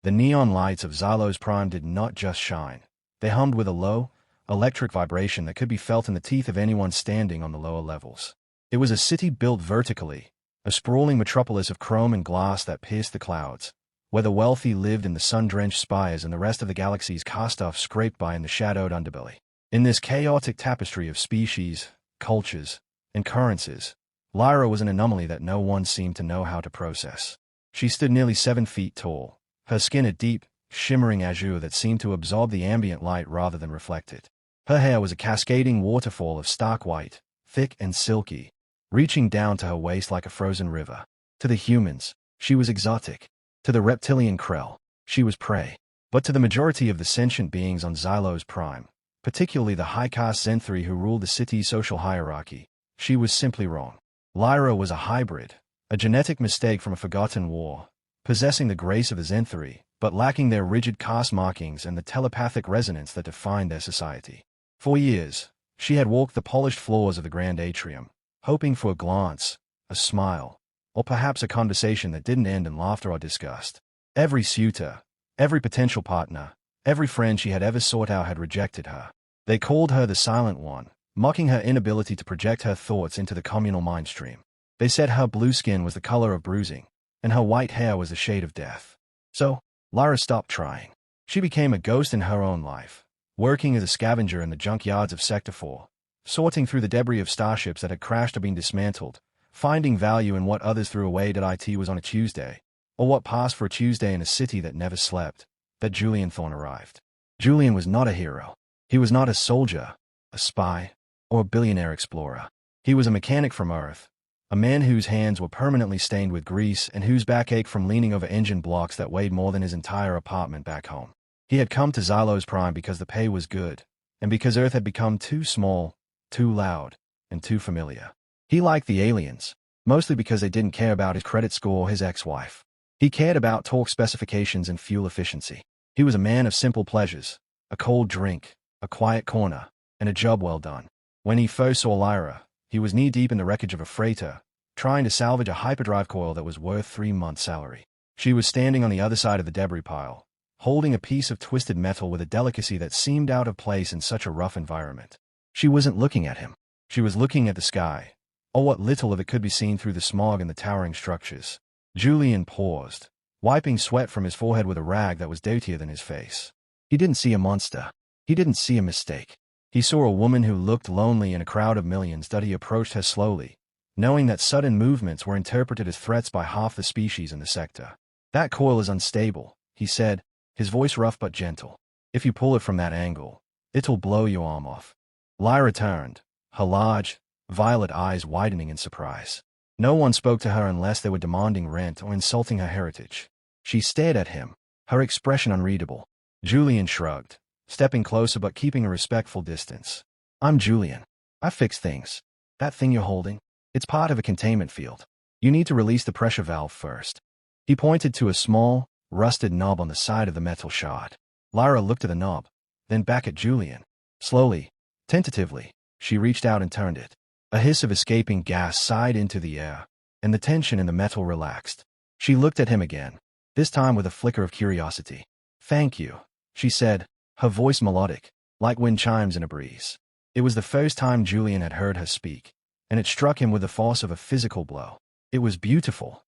The neon lights of Xylos Prime did not just shine. They hummed with a low, electric vibration that could be felt in the teeth of anyone standing on the lower levels. It was a city built vertically, a sprawling metropolis of chrome and glass that pierced the clouds, where the wealthy lived in the sun-drenched spires and the rest of the galaxy's cast-off scraped by in the shadowed underbelly. In this chaotic tapestry of species, cultures, and currencies, Lyra was an anomaly that no one seemed to know how to process. She stood nearly 7 feet tall, her skin a deep, shimmering azure that seemed to absorb the ambient light rather than reflect it. Her hair was a cascading waterfall of stark white, thick and silky, reaching down to her waist like a frozen river. To the humans, she was exotic. To the reptilian Krell, she was prey. But to the majority of the sentient beings on Xylos Prime, particularly the high-caste Zenthri who ruled the city's social hierarchy, she was simply wrong. Lyra was a hybrid, a genetic mistake from a forgotten war, possessing the grace of the Zenthri, but lacking their rigid caste markings and the telepathic resonance that defined their society. For years, she had walked the polished floors of the Grand Atrium, hoping for a glance, a smile, or perhaps a conversation that didn't end in laughter or disgust. Every suitor, every potential partner, every friend she had ever sought out had rejected her. They called her the Silent One, mocking her inability to project her thoughts into the communal mind stream. They said her blue skin was the color of bruising, and her white hair was the shade of death. So, Lyra stopped trying. She became a ghost in her own life, working as a scavenger in the junkyards of Sector 4, sorting through the debris of starships that had crashed or been dismantled, finding value in what others threw away that it was on a Tuesday, or what passed for a Tuesday in a city that never slept. That Julian Thorne arrived. Julian was not a hero. He was not a soldier, a spy, or a billionaire explorer. He was a mechanic from Earth, a man whose hands were permanently stained with grease and whose back ached from leaning over engine blocks that weighed more than his entire apartment back home. He had come to Xylos Prime because the pay was good, and because Earth had become too small, too loud, and too familiar. He liked the aliens, mostly because they didn't care about his credit score or his ex-wife. He cared about torque specifications and fuel efficiency. He was a man of simple pleasures, a cold drink, a quiet corner, and a job well done. When he first saw Lyra, he was knee-deep in the wreckage of a freighter, trying to salvage a hyperdrive coil that was worth 3 months' salary. She was standing on the other side of the debris pile, holding a piece of twisted metal with a delicacy that seemed out of place in such a rough environment. She wasn't looking at him. She was looking at the sky, or what little of it could be seen through the smog and the towering structures. Julian paused, wiping sweat from his forehead with a rag that was dirtier than his face. He didn't see a monster. He didn't see a mistake. He saw a woman who looked lonely in a crowd of millions. That he approached her slowly, knowing that sudden movements were interpreted as threats by half the species in the sector. "That coil is unstable," he said, his voice rough but gentle. "If you pull it from that angle, it'll blow your arm off." Lyra turned, her large, violet eyes widening in surprise. No one spoke to her unless they were demanding rent or insulting her heritage. She stared at him, her expression unreadable. Julian shrugged, stepping closer but keeping a respectful distance. "I'm Julian. I fix things. That thing you're holding, it's part of a containment field. You need to release the pressure valve first." He pointed to a small, rusted knob on the side of the metal shard. Lyra looked at the knob, then back at Julian. Slowly, tentatively, she reached out and turned it. A hiss of escaping gas sighed into the air, and the tension in the metal relaxed. She looked at him again, this time with a flicker of curiosity. "Thank you," she said, her voice melodic, like wind chimes in a breeze. It was the first time Julian had heard her speak, and it struck him with the force of a physical blow. It was beautiful.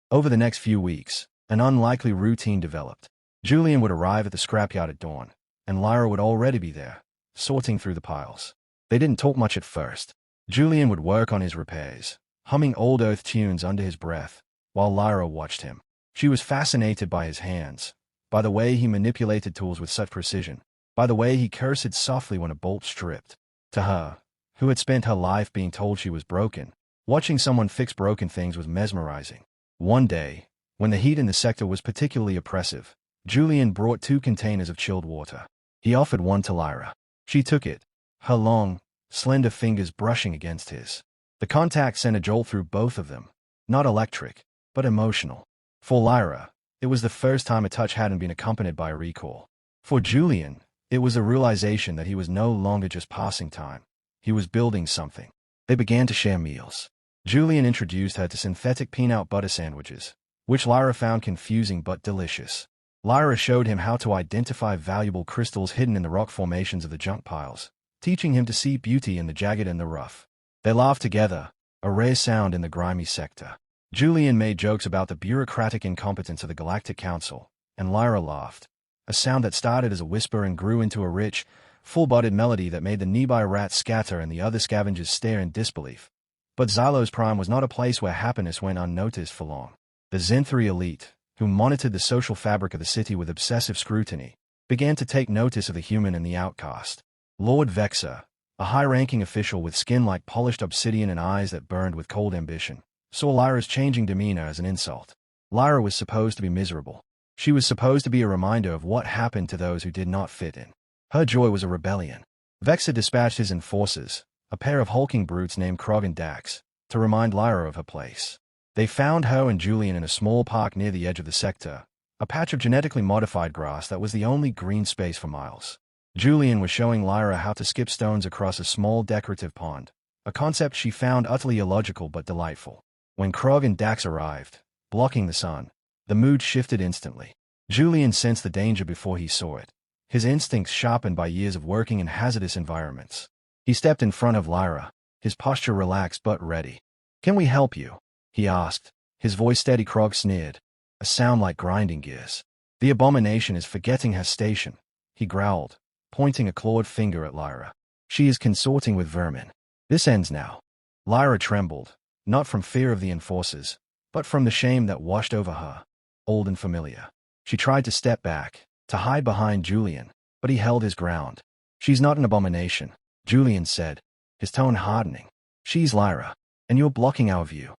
Over the next few weeks, an unlikely routine developed. Julian would arrive at the scrapyard at dawn, and Lyra would already be there, sorting through the piles. They didn't talk much at first. Julian would work on his repairs, humming old Earth tunes under his breath, while Lyra watched him. She was fascinated by his hands, by the way he manipulated tools with such precision, by the way he cursed softly when a bolt stripped. To her, who had spent her life being told she was broken, watching someone fix broken things was mesmerizing. One day, when the heat in the sector was particularly oppressive, Julian brought 2 containers of chilled water. He offered one to Lyra. She took it, her long, slender fingers brushing against his. The contact sent a jolt through both of them, not electric, but emotional. For Lyra, it was the first time a touch hadn't been accompanied by a recoil. For Julian, it was a realization that he was no longer just passing time. He was building something. They began to share meals. Julian introduced her to synthetic peanut butter sandwiches, which Lyra found confusing but delicious. Lyra showed him how to identify valuable crystals hidden in the rock formations of the junk piles, teaching him to see beauty in the jagged and the rough. They laughed together, a rare sound in the grimy sector. Julian made jokes about the bureaucratic incompetence of the Galactic Council, and Lyra laughed, a sound that started as a whisper and grew into a rich, full-bodied melody that made the nearby rats scatter and the other scavengers stare in disbelief. But Xylos Prime was not a place where happiness went unnoticed for long. The Zenthri elite, who monitored the social fabric of the city with obsessive scrutiny, began to take notice of the human and the outcast. Lord Vexa, a high-ranking official with skin like polished obsidian and eyes that burned with cold ambition, saw Lyra's changing demeanor as an insult. Lyra was supposed to be miserable. She was supposed to be a reminder of what happened to those who did not fit in. Her joy was a rebellion. Vexa dispatched his enforcers, a pair of hulking brutes named Krog and Dax, to remind Lyra of her place. They found her and Julian in a small park near the edge of the sector, a patch of genetically modified grass that was the only green space for miles. Julian was showing Lyra how to skip stones across a small decorative pond, a concept she found utterly illogical but delightful. When Krog and Dax arrived, blocking the sun, the mood shifted instantly. Julian sensed the danger before he saw it, his instincts sharpened by years of working in hazardous environments. He stepped in front of Lyra, his posture relaxed but ready. "Can we help you?" he asked, his voice steady. Krog sneered, a sound like grinding gears. "The abomination is forgetting her station," he growled, pointing a clawed finger at Lyra. "She is consorting with vermin. This ends now." Lyra trembled, not from fear of the enforcers, but from the shame that washed over her, old and familiar. She tried to step back, to hide behind Julian, but he held his ground. "She's not an abomination," Julian said, his tone hardening. "She's Lyra, and you're blocking our view."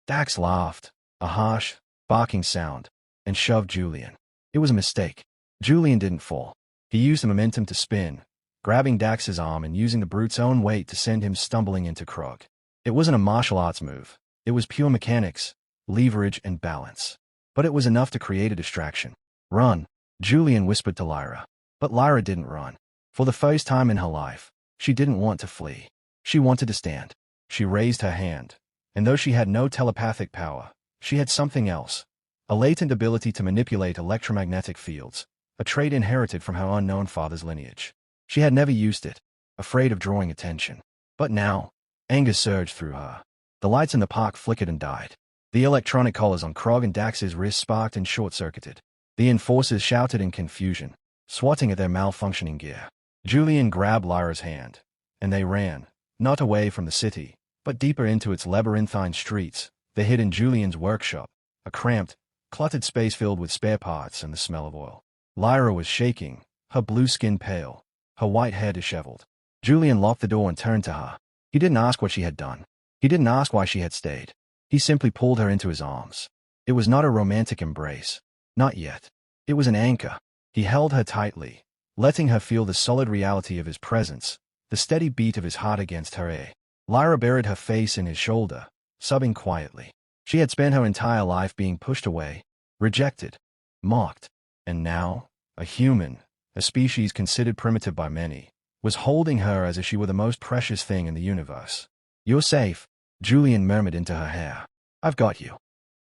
Dax laughed, a harsh, barking sound, and shoved Julian. It was a mistake. Julian didn't fall. He used the momentum to spin, grabbing Dax's arm and using the brute's own weight to send him stumbling into Krog. It wasn't a martial arts move. It was pure mechanics, leverage, and balance. But it was enough to create a distraction. "Run," Julian whispered to Lyra. But Lyra didn't run. For the first time in her life, she didn't want to flee. She wanted to stand. She raised her hand, and though she had no telepathic power, she had something else, a latent ability to manipulate electromagnetic fields, a trait inherited from her unknown father's lineage. She had never used it, afraid of drawing attention. But now, anger surged through her. The lights in the park flickered and died. The electronic collars on Krog and Dax's wrists sparked and short-circuited. The enforcers shouted in confusion, swatting at their malfunctioning gear. Julian grabbed Lyra's hand, and they ran, not away from the city, but deeper into its labyrinthine streets. They hid in Julian's workshop, a cramped, cluttered space filled with spare parts and the smell of oil. Lyra was shaking, her blue skin pale, her white hair disheveled. Julian locked the door and turned to her. He didn't ask what she had done. He didn't ask why she had stayed. He simply pulled her into his arms. It was not a romantic embrace. Not yet. It was an anchor. He held her tightly, letting her feel the solid reality of his presence, the steady beat of his heart against her ear. Lyra buried her face in his shoulder, sobbing quietly. She had spent her entire life being pushed away, rejected, mocked. And now, a human, a species considered primitive by many, was holding her as if she were the most precious thing in the universe. "You're safe," Julian murmured into her hair. "I've got you."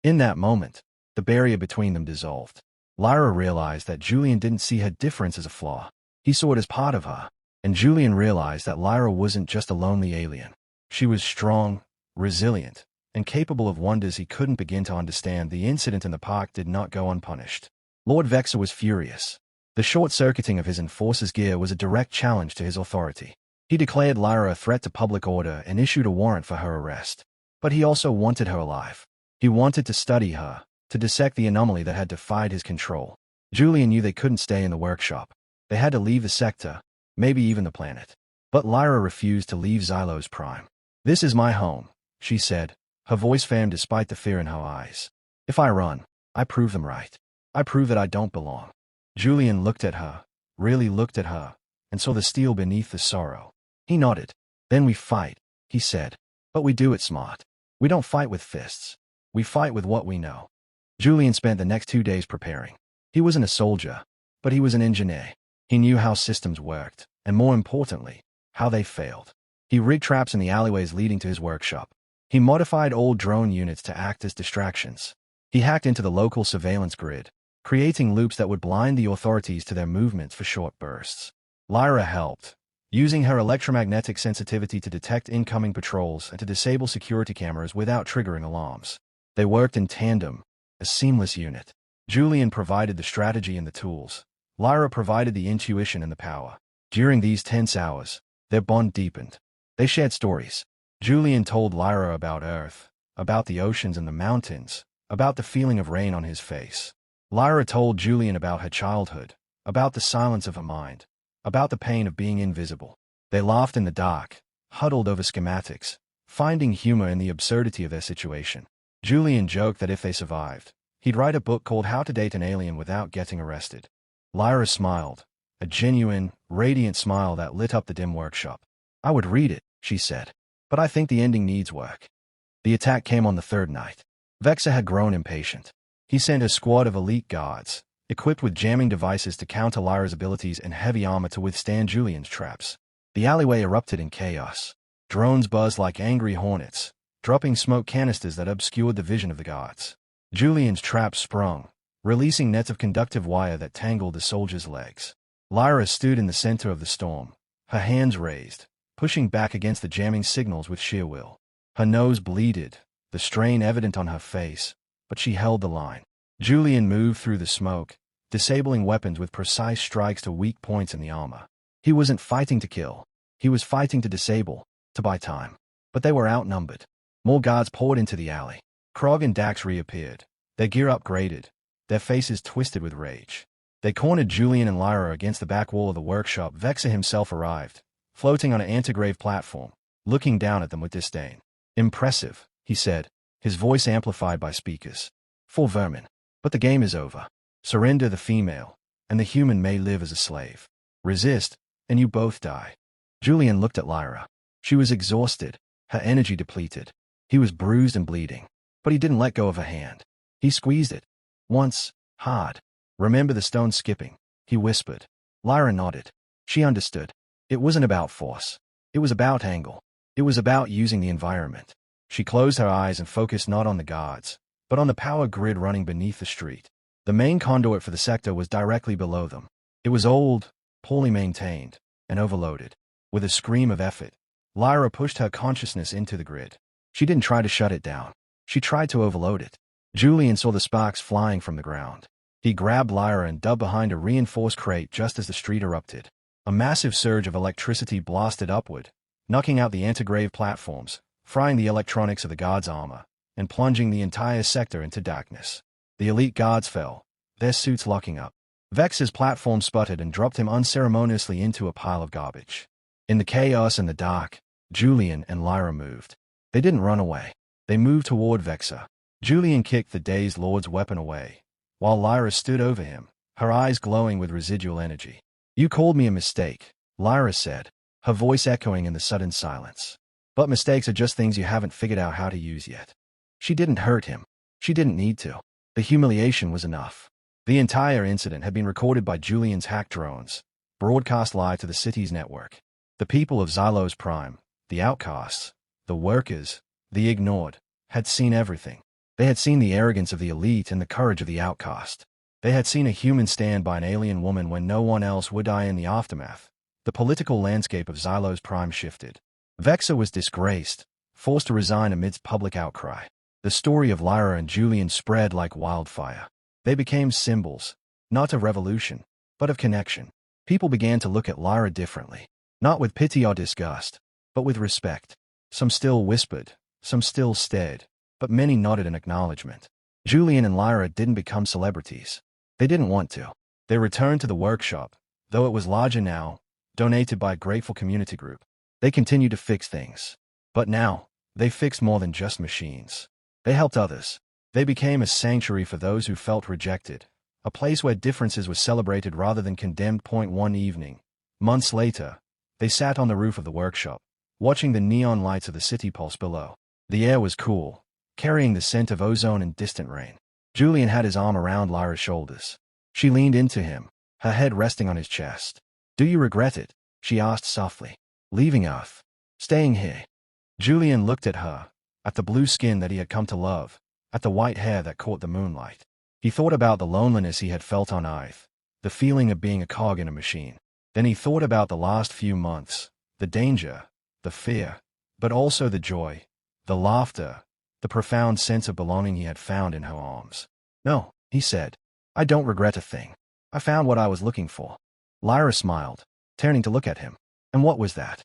In that moment, the barrier between them dissolved. Lyra realized that Julian didn't see her difference as a flaw. He saw it as part of her. And Julian realized that Lyra wasn't just a lonely alien. She was strong, resilient, and capable of wonders he couldn't begin to understand. The incident in the park did not go unpunished. Lord Vexa was furious. The short-circuiting of his enforcer's gear was a direct challenge to his authority. He declared Lyra a threat to public order and issued a warrant for her arrest. But he also wanted her alive. He wanted to study her, to dissect the anomaly that had defied his control. Julian knew they couldn't stay in the workshop. They had to leave the sector, maybe even the planet. But Lyra refused to leave Xylos Prime. "This is my home," she said, her voice firm despite the fear in her eyes. "If I run, I prove them right. I prove that I don't belong." Julian looked at her, really looked at her, and saw the steel beneath the sorrow. He nodded. "Then we fight," he said. "But we do it smart. We don't fight with fists. We fight with what we know." Julian spent the next 2 days preparing. He wasn't a soldier, but he was an engineer. He knew how systems worked, and more importantly, how they failed. He rigged traps in the alleyways leading to his workshop. He modified old drone units to act as distractions. He hacked into the local surveillance grid, creating loops that would blind the authorities to their movements for short bursts. Lyra helped, using her electromagnetic sensitivity to detect incoming patrols and to disable security cameras without triggering alarms. They worked in tandem, a seamless unit. Julian provided the strategy and the tools. Lyra provided the intuition and the power. During these tense hours, their bond deepened. They shared stories. Julian told Lyra about Earth, about the oceans and the mountains, about the feeling of rain on his face. Lyra told Julian about her childhood, about the silence of her mind, about the pain of being invisible. They laughed in the dark, huddled over schematics, finding humor in the absurdity of their situation. Julian joked that if they survived, he'd write a book called How to Date an Alien Without Getting Arrested. Lyra smiled, a genuine, radiant smile that lit up the dim workshop. "I would read it," she said, "but I think the ending needs work." The attack came on the third night. Vexa had grown impatient. He sent a squad of elite guards, equipped with jamming devices to counter Lyra's abilities and heavy armor to withstand Julian's traps. The alleyway erupted in chaos. Drones buzzed like angry hornets, dropping smoke canisters that obscured the vision of the guards. Julian's traps sprung, releasing nets of conductive wire that tangled the soldiers' legs. Lyra stood in the center of the storm, her hands raised, pushing back against the jamming signals with sheer will. Her nose bleeded, the strain evident on her face, but she held the line. Julian moved through the smoke, disabling weapons with precise strikes to weak points in the armor. He wasn't fighting to kill. He was fighting to disable, to buy time. But they were outnumbered. More guards poured into the alley. Krog and Dax reappeared, their gear upgraded, their faces twisted with rage. They cornered Julian and Lyra against the back wall of the workshop. Vexa himself arrived, floating on an antigrave platform, looking down at them with disdain. "Impressive," he said, his voice amplified by speakers. "For vermin. But the game is over. Surrender the female, and the human may live as a slave. Resist, and you both die." Julian looked at Lyra. She was exhausted, her energy depleted. He was bruised and bleeding, but he didn't let go of her hand. He squeezed it. Once, hard. "Remember the stone skipping," he whispered. Lyra nodded. She understood. It wasn't about force. It was about angle. It was about using the environment. She closed her eyes and focused not on the guards, but on the power grid running beneath the street. The main conduit for the sector was directly below them. It was old, poorly maintained, and overloaded. With a scream of effort, Lyra pushed her consciousness into the grid. She didn't try to shut it down. She tried to overload it. Julian saw the sparks flying from the ground. He grabbed Lyra and dug behind a reinforced crate just as the street erupted. A massive surge of electricity blasted upward, knocking out the antigrave platforms, frying the electronics of the guards' armor, and plunging the entire sector into darkness. The elite guards fell, their suits locking up. Vex's platform sputtered and dropped him unceremoniously into a pile of garbage. In the chaos and the dark, Julian and Lyra moved. They didn't run away. They moved toward Vexa. Julian kicked the dazed lord's weapon away, while Lyra stood over him, her eyes glowing with residual energy. "You called me a mistake," Lyra said, her voice echoing in the sudden silence. "But mistakes are just things you haven't figured out how to use yet." She didn't hurt him. She didn't need to. The humiliation was enough. The entire incident had been recorded by Julian's hack drones, broadcast live to the city's network. The people of Xylos Prime, the outcasts, the workers, the ignored, had seen everything. They had seen the arrogance of the elite and the courage of the outcast. They had seen a human stand by an alien woman when no one else would die in the aftermath. The political landscape of Xylos Prime shifted. Vexa was disgraced, forced to resign amidst public outcry. The story of Lyra and Julian spread like wildfire. They became symbols, not of revolution, but of connection. People began to look at Lyra differently, not with pity or disgust, but with respect. Some still whispered, some still stared, but many nodded in acknowledgement. Julian and Lyra didn't become celebrities. They didn't want to. They returned to the workshop, though it was larger now, donated by a grateful community group. They continued to fix things. But now, they fixed more than just machines. They helped others. They became a sanctuary for those who felt rejected, a place where differences were celebrated rather than condemned. One evening, months later, they sat on the roof of the workshop, watching the neon lights of the city pulse below. The air was cool, carrying the scent of ozone and distant rain. Julian had his arm around Lyra's shoulders. She leaned into him, her head resting on his chest. "Do you regret it?" she asked softly. "Leaving Earth? Staying here?" Julian looked at her, at the blue skin that he had come to love, at the white hair that caught the moonlight. He thought about the loneliness he had felt on Earth, the feeling of being a cog in a machine. Then he thought about the last few months, the danger, the fear, but also the joy, the laughter, the profound sense of belonging he had found in her arms. "No," he said. "I don't regret a thing. I found what I was looking for." Lyra smiled, turning to look at him. "And what was that?"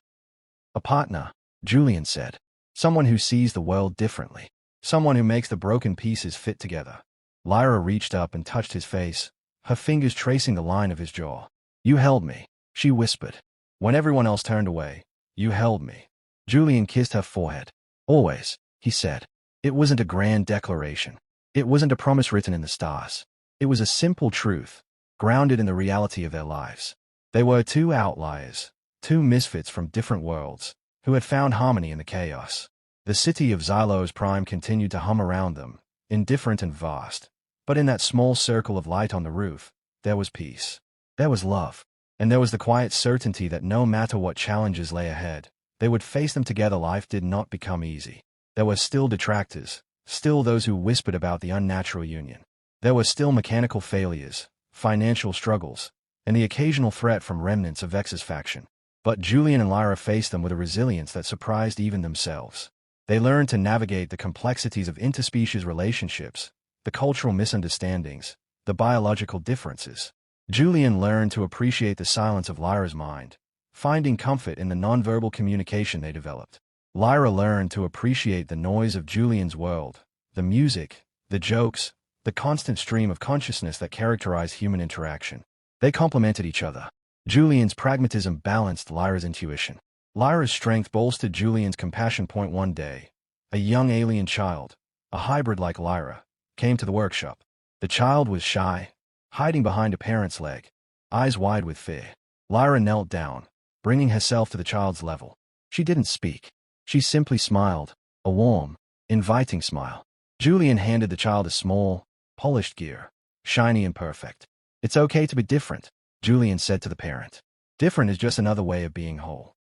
"A partner," Julian said. "Someone who sees the world differently. Someone who makes the broken pieces fit together." Lyra reached up and touched his face, her fingers tracing the line of his jaw. "You held me," she whispered. "When everyone else turned away, you held me." Julian kissed her forehead. "Always," he said. It wasn't a grand declaration. It wasn't a promise written in the stars. It was a simple truth, grounded in the reality of their lives. They were two outliers, two misfits from different worlds, who had found harmony in the chaos. The city of Xylos Prime continued to hum around them, indifferent and vast. But in that small circle of light on the roof, there was peace. There was love. And there was the quiet certainty that no matter what challenges lay ahead, they would face them together. Life did not become easy. There were still detractors, still those who whispered about the unnatural union. There were still mechanical failures, financial struggles, and the occasional threat from remnants of Vex's faction. But Julian and Lyra faced them with a resilience that surprised even themselves. They learned to navigate the complexities of interspecies relationships, the cultural misunderstandings, the biological differences. Julian learned to appreciate the silence of Lyra's mind, finding comfort in the nonverbal communication they developed. Lyra learned to appreciate the noise of Julian's world, the music, the jokes, the constant stream of consciousness that characterized human interaction. They complemented each other. Julian's pragmatism balanced Lyra's intuition. Lyra's strength bolstered Julian's compassion. One day, a young alien child, a hybrid like Lyra, came to the workshop. The child was shy, hiding behind a parent's leg, eyes wide with fear. Lyra knelt down, bringing herself to the child's level. She didn't speak. She simply smiled, a warm, inviting smile. Julian handed the child a small, polished gear, shiny and perfect. "It's okay to be different," Julian said to the parent. "Different is just another way of being whole."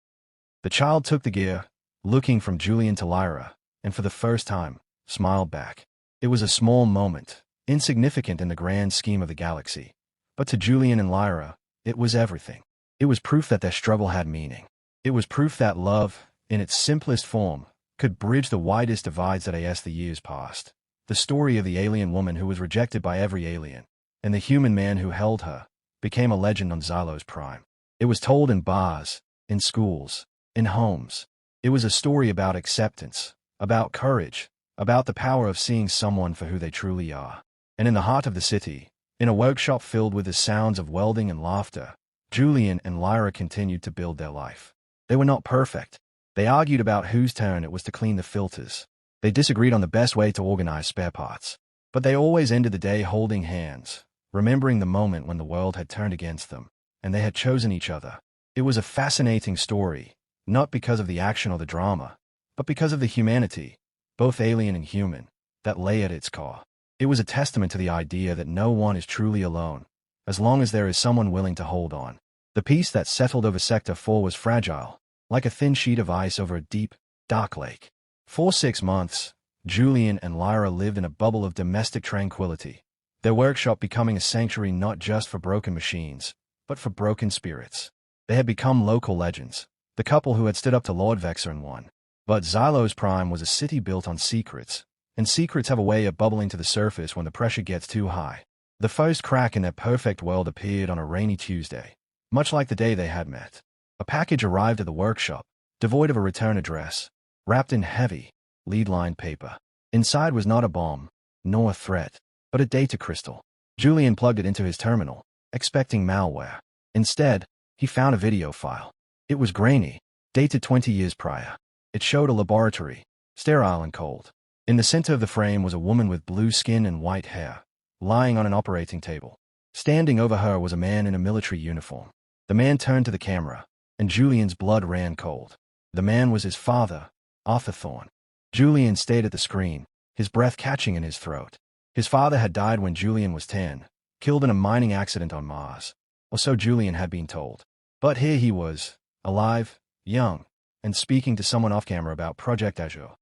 The child took the gear, looking from Julian to Lyra, and for the first time, smiled back. It was a small moment, insignificant in the grand scheme of the galaxy. But to Julian and Lyra, it was everything. It was proof that their struggle had meaning. It was proof that love, in its simplest form, could bridge the widest divides. That as the years passed, the story of the alien woman who was rejected by every alien, and the human man who held her, became a legend on Xylos Prime. It was told in bars, in schools, in homes. It was a story about acceptance, about courage, about the power of seeing someone for who they truly are. And in the heart of the city, in a workshop filled with the sounds of welding and laughter, Julian and Lyra continued to build their life. They were not perfect. They argued about whose turn it was to clean the filters. They disagreed on the best way to organize spare parts. But they always ended the day holding hands, remembering the moment when the world had turned against them, and they had chosen each other. It was a fascinating story, not because of the action or the drama, but because of the humanity, both alien and human, that lay at its core. It was a testament to the idea that no one is truly alone, as long as there is someone willing to hold on. The peace that settled over Sector 4 was fragile, like a thin sheet of ice over a deep, dark lake. For 6 months, Julian and Lyra lived in a bubble of domestic tranquility, their workshop becoming a sanctuary not just for broken machines, but for broken spirits. They had become local legends, the couple who had stood up to Lord Vexer and won. But Xylos Prime was a city built on secrets, and secrets have a way of bubbling to the surface when the pressure gets too high. The first crack in their perfect world appeared on a rainy Tuesday, much like the day they had met. A package arrived at the workshop, devoid of a return address, wrapped in heavy, lead-lined paper. Inside was not a bomb, nor a threat, but a data crystal. Julian plugged it into his terminal, expecting malware. Instead, he found a video file. It was grainy, dated 20 years prior. It showed a laboratory, sterile and cold. In the center of the frame was a woman with blue skin and white hair, lying on an operating table. Standing over her was a man in a military uniform. The man turned to the camera, and Julian's blood ran cold. The man was his father, Arthur Thorne. Julian stayed at the screen, his breath catching in his throat. His father had died when Julian was 10, killed in a mining accident on Mars. Or so Julian had been told. But here he was, alive, young, and speaking to someone off camera about Project Azure.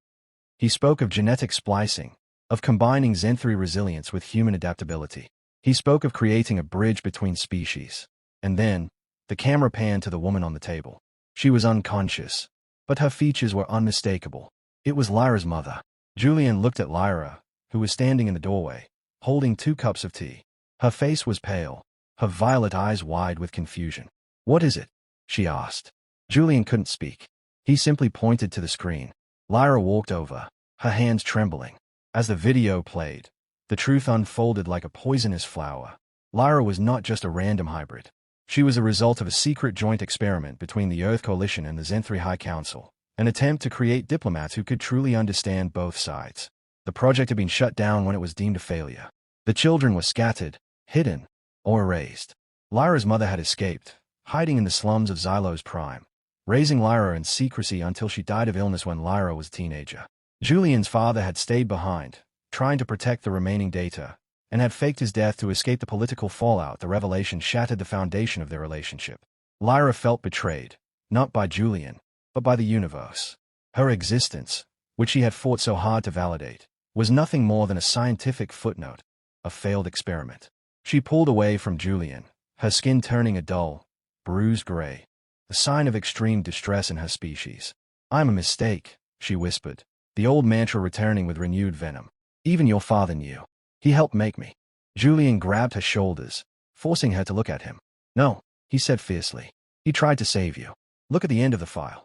He spoke of genetic splicing, of combining Zen-3 resilience with human adaptability. He spoke of creating a bridge between species. And then, the camera panned to the woman on the table. She was unconscious, but her features were unmistakable. It was Lyra's mother. Julian looked at Lyra, who was standing in the doorway, holding 2 cups of tea. Her face was pale, her violet eyes wide with confusion. "What is it?" she asked. Julian couldn't speak. He simply pointed to the screen. Lyra walked over, her hands trembling. As the video played, the truth unfolded like a poisonous flower. Lyra was not just a random hybrid. She was a result of a secret joint experiment between the Earth Coalition and the Zen-3 High Council, an attempt to create diplomats who could truly understand both sides. The project had been shut down when it was deemed a failure. The children were scattered, hidden, or erased. Lyra's mother had escaped, hiding in the slums of Xylos Prime, raising Lyra in secrecy until she died of illness when Lyra was a teenager. Julian's father had stayed behind, trying to protect the remaining data, and had faked his death to escape the political fallout. The revelation shattered the foundation of their relationship. Lyra felt betrayed, not by Julian, but by the universe. Her existence, which she had fought so hard to validate, was nothing more than a scientific footnote, a failed experiment. She pulled away from Julian, her skin turning a dull, bruised gray, a sign of extreme distress in her species. "I'm a mistake," she whispered, the old mantra returning with renewed venom. "Even your father knew. He helped make me." Julian grabbed her shoulders, forcing her to look at him. "No," he said fiercely. "He tried to save you. Look at the end of the file."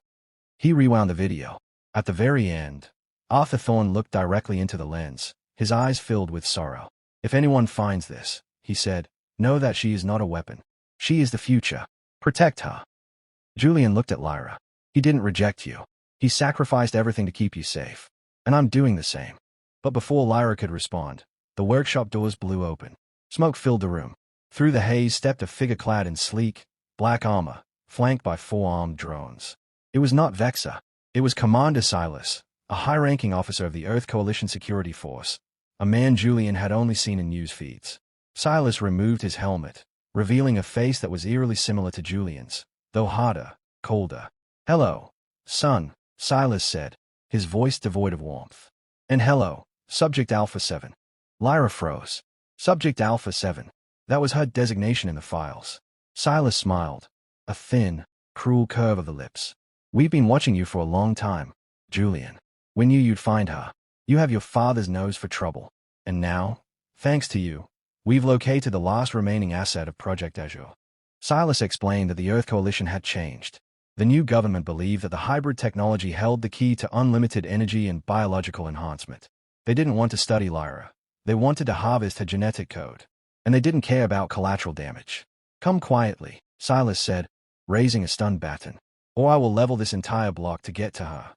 He rewound the video. At the very end, Arthur Thorne looked directly into the lens, his eyes filled with sorrow. "If anyone finds this," he said, "know that she is not a weapon. She is the future. Protect her." Julian looked at Lyra. "He didn't reject you. He sacrificed everything to keep you safe. And I'm doing the same." But before Lyra could respond, the workshop doors blew open. Smoke filled the room. Through the haze stepped a figure clad in sleek, black armor, flanked by 4 armed drones. It was not Vexa. It was Commander Silas, a high-ranking officer of the Earth Coalition Security Force, a man Julian had only seen in news feeds. Silas removed his helmet, revealing a face that was eerily similar to Julian's, though harder, colder. "Hello, son," Silas said, his voice devoid of warmth. "And hello, Subject Alpha 7. Lyra froze. Subject Alpha 7. That was her designation in the files. Silas smiled, a thin, cruel curve of the lips. "We've been watching you for a long time, Julian. We knew you'd find her. You have your father's nose for trouble. And now, thanks to you, we've located the last remaining asset of Project Azure." Silas explained that the Earth Coalition had changed. The new government believed that the hybrid technology held the key to unlimited energy and biological enhancement. They didn't want to study Lyra. They wanted to harvest her genetic code. And they didn't care about collateral damage. "Come quietly," Silas said, raising a stun baton, "or I will level this entire block to get to her."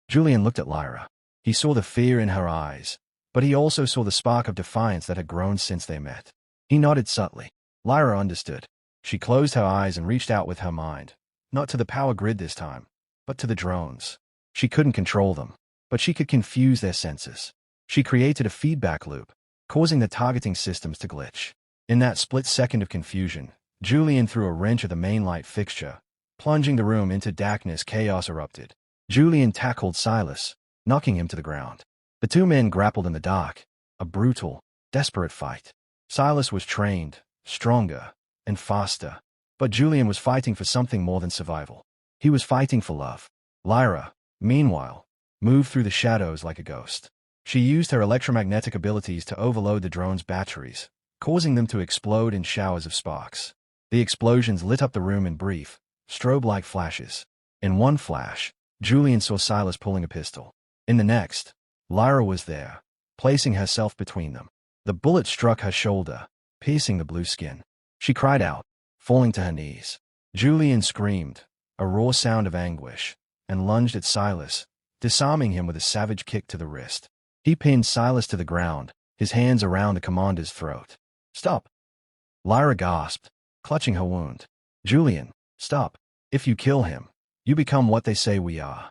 Julian looked at Lyra. He saw the fear in her eyes, but he also saw the spark of defiance that had grown since they met. He nodded subtly. Lyra understood. She closed her eyes and reached out with her mind, not to the power grid this time, but to the drones. She couldn't control them, but she could confuse their senses. She created a feedback loop, causing the targeting systems to glitch. In that split second of confusion, Julian threw a wrench at the main light fixture, plunging the room into darkness. Chaos erupted. Julian tackled Silas, knocking him to the ground. The 2 men grappled in the dark, a brutal, desperate fight. Silas was trained, stronger, and faster, but Julian was fighting for something more than survival. He was fighting for love. Lyra, meanwhile, moved through the shadows like a ghost. She used her electromagnetic abilities to overload the drone's batteries, causing them to explode in showers of sparks. The explosions lit up the room in brief, strobe-like flashes. In one flash, Julian saw Silas pulling a pistol. In the next, Lyra was there, placing herself between them. The bullet struck her shoulder, piercing the blue skin. She cried out, falling to her knees. Julian screamed, a raw sound of anguish, and lunged at Silas, disarming him with a savage kick to the wrist. He pinned Silas to the ground, his hands around the commander's throat. "Stop!" Lyra gasped, clutching her wound. "Julian, stop. If you kill him, you become what they say we are."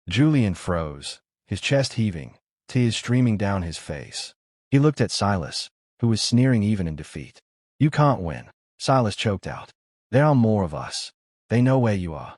Julian froze, his chest heaving, tears streaming down his face. He looked at Silas, who was sneering even in defeat. "You can't win," Silas choked out. "There are more of us. They know where you are."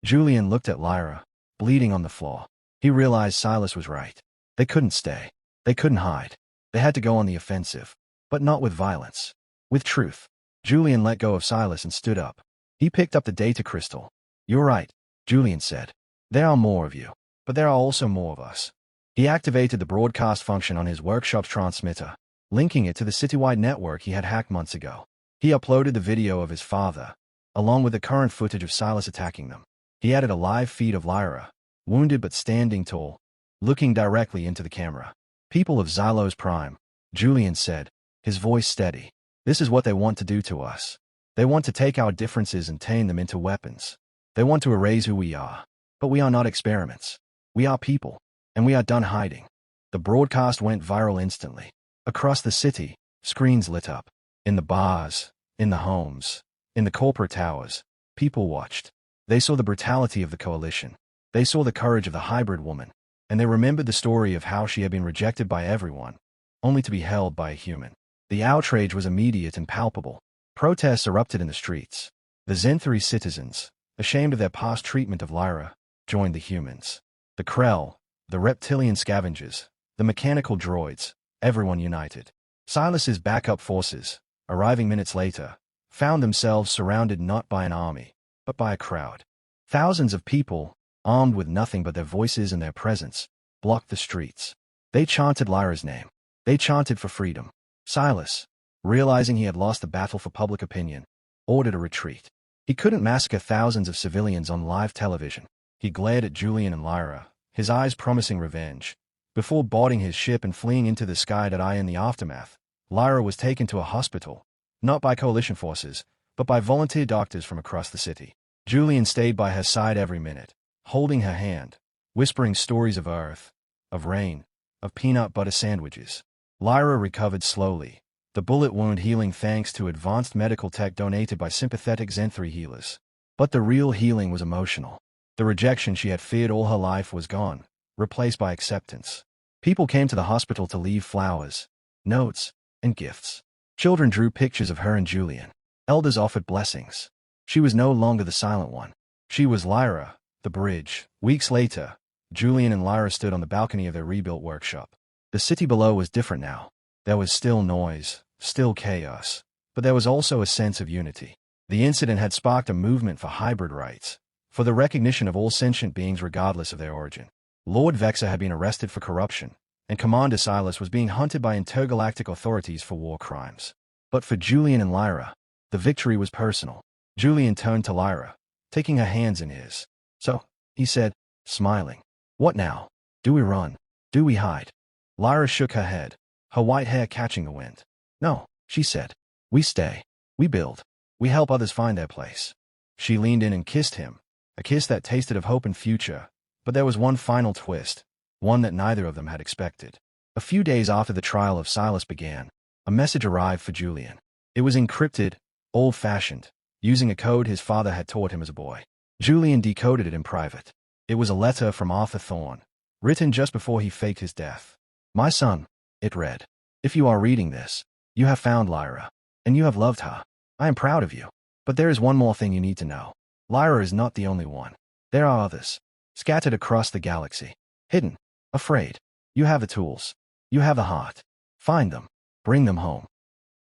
Julian looked at Lyra, bleeding on the floor. He realized Silas was right. They couldn't stay. They couldn't hide. They had to go on the offensive. But not with violence. With truth. Julian let go of Silas and stood up. He picked up the data crystal. "You're right," Julian said. "There are more of you. But there are also more of us." He activated the broadcast function on his workshop's transmitter, linking it to the citywide network he had hacked months ago. He uploaded the video of his father, along with the current footage of Silas attacking them. He added a live feed of Lyra, wounded but standing tall, looking directly into the camera. "People of Xylos Prime," Julian said, his voice steady. "This is what they want to do to us. They want to take our differences and turn them into weapons. They want to erase who we are. But we are not experiments. We are people. And we are done hiding." The broadcast went viral instantly. Across the city, screens lit up. In the bars, in the homes, in the corporate towers, people watched. They saw the brutality of the coalition. They saw the courage of the hybrid woman. And they remembered the story of how she had been rejected by everyone, only to be held by a human. The outrage was immediate and palpable. Protests erupted in the streets. The Zenthari citizens, ashamed of their past treatment of Lyra, joined the humans. The Krell, the reptilian scavengers, the mechanical droids, everyone united. Silas's backup forces, arriving minutes later, found themselves surrounded not by an army, but by a crowd. Thousands of people, armed with nothing but their voices and their presence, blocked the streets. They chanted Lyra's name. They chanted for freedom. Silas, realizing he had lost the battle for public opinion, ordered a retreat. He couldn't massacre thousands of civilians on live television. He glared at Julian and Lyra, his eyes promising revenge. Before boarding his ship and fleeing into the sky. In the aftermath, Lyra was taken to a hospital, not by coalition forces, but by volunteer doctors from across the city. Julian stayed by her side every minute, holding her hand, whispering stories of Earth, of rain, of peanut butter sandwiches. Lyra recovered slowly, the bullet wound healing thanks to advanced medical tech donated by sympathetic Zenthari healers. But the real healing was emotional. The rejection she had feared all her life was gone, replaced by acceptance. People came to the hospital to leave flowers, notes, and gifts. Children drew pictures of her and Julian. Elders offered blessings. She was no longer the silent one. She was Lyra, the bridge. Weeks later, Julian and Lyra stood on the balcony of their rebuilt workshop. The city below was different now. There was still noise, still chaos, but there was also a sense of unity. The incident had sparked a movement for hybrid rights, for the recognition of all sentient beings regardless of their origin. Lord Vexa had been arrested for corruption, and Commander Silas was being hunted by intergalactic authorities for war crimes. But for Julian and Lyra, the victory was personal. Julian turned to Lyra, taking her hands in his. "So," he said, smiling. "What now? Do we run? Do we hide?" Lyra shook her head, her white hair catching the wind. "No," she said. "We stay. We build. We help others find their place." She leaned in and kissed him, a kiss that tasted of hope and future. But there was one final twist, one that neither of them had expected. A few days after the trial of Silas began, a message arrived for Julian. It was encrypted, old-fashioned, using a code his father had taught him as a boy. Julian decoded it in private. It was a letter from Arthur Thorne, written just before he faked his death. "My son," it read, "if you are reading this, you have found Lyra, and you have loved her. I am proud of you. But there is one more thing you need to know. Lyra is not the only one. There are others, scattered across the galaxy, hidden, afraid. You have the tools. You have the heart. Find them. Bring them home."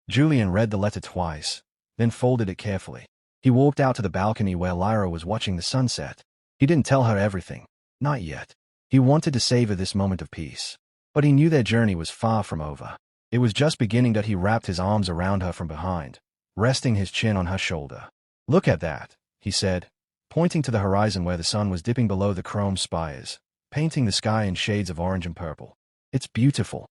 Julian read the letter twice, then folded it carefully. He walked out to the balcony where Lyra was watching the sunset. He didn't tell her everything. Not yet. He wanted to savor this moment of peace. But he knew their journey was far from over. It was just beginning that he wrapped his arms around her from behind, resting his chin on her shoulder. "Look at that," he said, pointing to the horizon where the sun was dipping below the chrome spires, painting the sky in shades of orange and purple. "It's beautiful."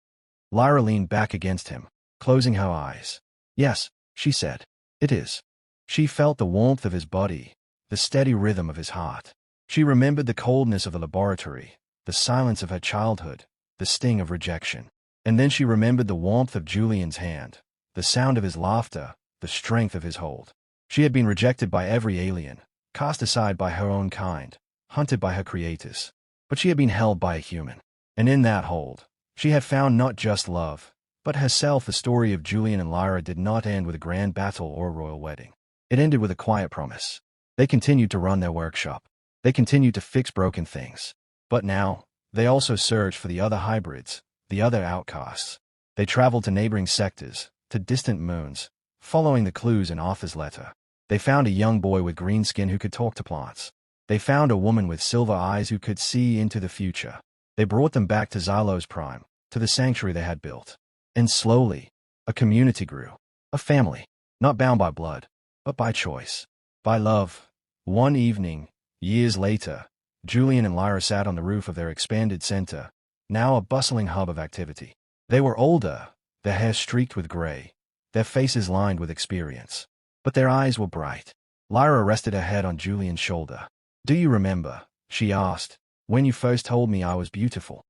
Lyra leaned back against him, closing her eyes. "Yes," she said. "It is." She felt the warmth of his body, the steady rhythm of his heart. She remembered the coldness of the laboratory, the silence of her childhood, the sting of rejection. And then she remembered the warmth of Julian's hand, the sound of his laughter, the strength of his hold. She had been rejected by every alien, cast aside by her own kind, hunted by her creators. But she had been held by a human. And in that hold, she had found not just love, but herself. The story of Julian and Lyra did not end with a grand battle or a royal wedding. It ended with a quiet promise. They continued to run their workshop. They continued to fix broken things. But now, they also searched for the other hybrids, the other outcasts. They traveled to neighboring sectors, to distant moons, following the clues in Arthur's letter. They found a young boy with green skin who could talk to plants. They found a woman with silver eyes who could see into the future. They brought them back to Xylos Prime, to the sanctuary they had built. And slowly, a community grew. A family, not bound by blood, but by choice, by love. One evening, years later, Julian and Lyra sat on the roof of their expanded center, now a bustling hub of activity. They were older, their hair streaked with gray, their faces lined with experience. But their eyes were bright. Lyra rested her head on Julian's shoulder. "Do you remember," she asked, "when you first told me I was beautiful?"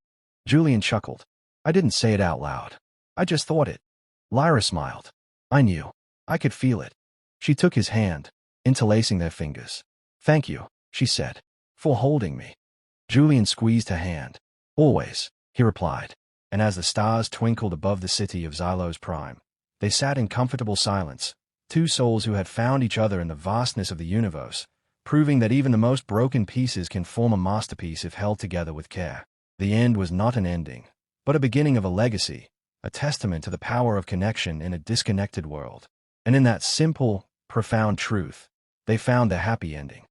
Julian chuckled. "I didn't say it out loud. I just thought it." Lyra smiled. "I knew. I could feel it." She took his hand, interlacing their fingers. "Thank you," she said, "for holding me." Julian squeezed her hand. "Always," he replied. And as the stars twinkled above the city of Xylos Prime, they sat in comfortable silence, two souls who had found each other in the vastness of the universe, proving that even the most broken pieces can form a masterpiece if held together with care. The end was not an ending, but a beginning of a legacy, a testament to the power of connection in a disconnected world. And in that simple, profound truth, they found the happy ending.